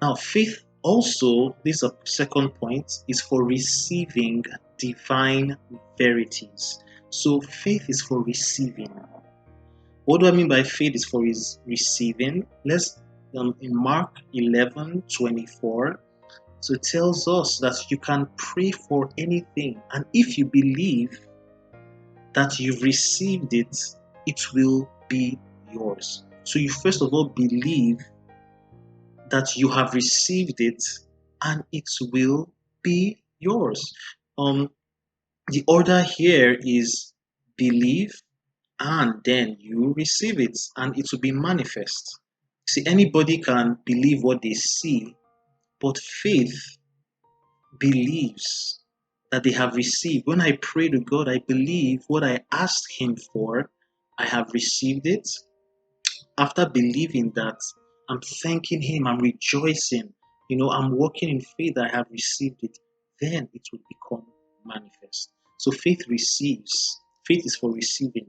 Now, faith also, this is a second point, is for receiving divine verities. So faith is for receiving. What do I mean by faith is for receiving? Let's in Mark 11:24. So it tells us that you can pray for anything, and if you believe that you've received it, it will be yours. So you first of all believe that you have received it, and it will be yours. The order here is believe, and then you receive it, and it will be manifest. See, anybody can believe what they see, but faith believes that they have received. When I pray to God, I believe what I asked Him for, I have received it. After believing that, I'm thanking Him, I'm rejoicing, I'm walking in faith, I have received it. Then it will become manifest. So faith receives. Faith is for receiving.